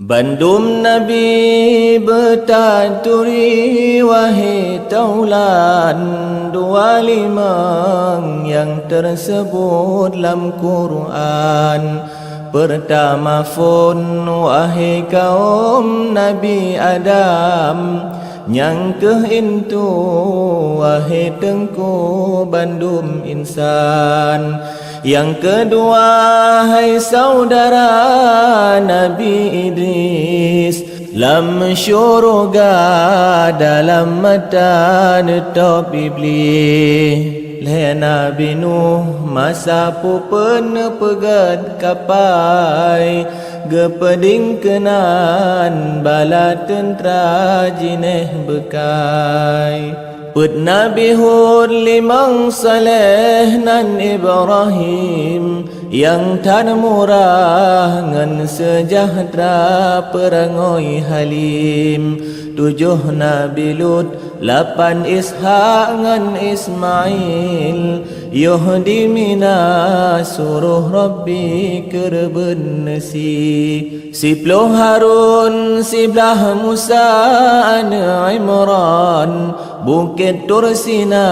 Bandum Nabi bertaturi wahai taulan dua limang yang tersebut dalam Quran. Pertama fun wahai kaum Nabi Adam, yang keintu wahai tengku bandum insan. Yang kedua hai saudara Nabi Idris, lam syurga dalam mata netop iblis. Le Nabi Nuh masa pupen pegat kapai, gepeding kenan bala tentera jineh bekai. Put Nabi Hud limang Saleh nan Ibrahim, yang tan murah ngan sejahtera perangoi halim. 7 Nabi Lut, 8 Ishak ngan Ismail, Yuhdi mina suruh Rabbi kerben nasi. 10 Harun, 11 Musa an Imran, Bukit Tursina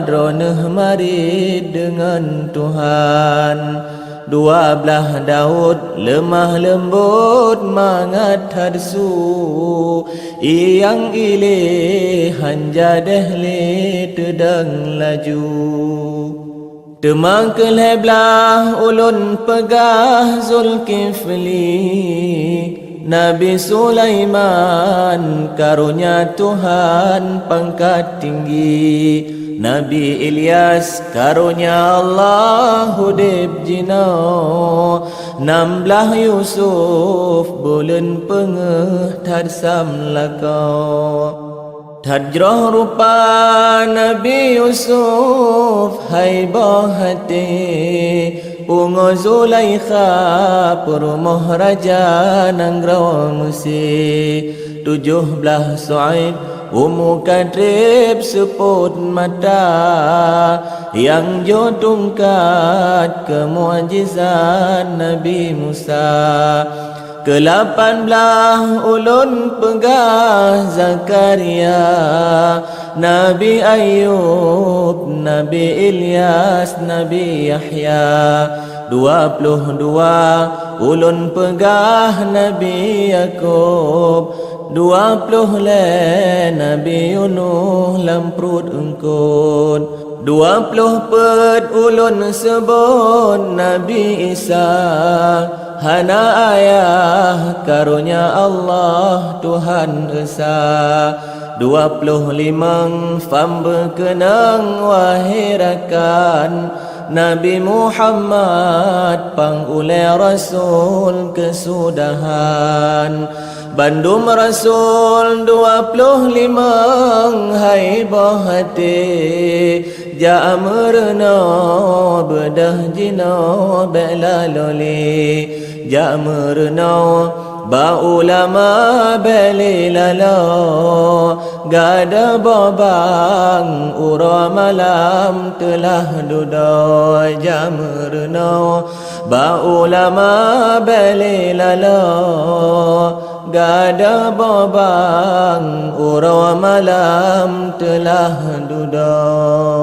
droneh marid dengan Tuhan. 12 Daud, lemah lembut mangat hadsu, yang ilih hanjadeh le tedang laju. Temang keleblah ulun pegah Zulkifli, Nabi Sulaiman karunia Tuhan pangkat tinggi. Nabi Ilyas karunia Allah hudib jina. 16 Yusuf bulan pengeh tadsam lakau. Tajroh rupa Nabi Yusuf haibah hati, Ungo Zulaikha perumah raja nangraw musi. 17 Su'aib Ummu Kadrib seput mata, yang jo tungkat kemuajizat Nabi Musa. Ke-18 ulun pegah Zakaria, Nabi Ayub, Nabi Ilyas, Nabi Yahya. 22 ulun pegah Nabi Yakub, 20 Nabi Yunuh lam perut engkut. 20 pet ulun sebut Nabi Isa, hana ayah karunia Allah Tuhan Esa. 25 fam berkenang wahai rakan, Nabi Muhammad pangulai Rasul kesudahan. Bandum Rasul 25 haibah hati, ja merna bedah jina bela loli. Ja merna ba ulama belilala, gada babang ura malam telah dudai. Ja merna ba ulama belilala, gada babang ura malam telah dudai.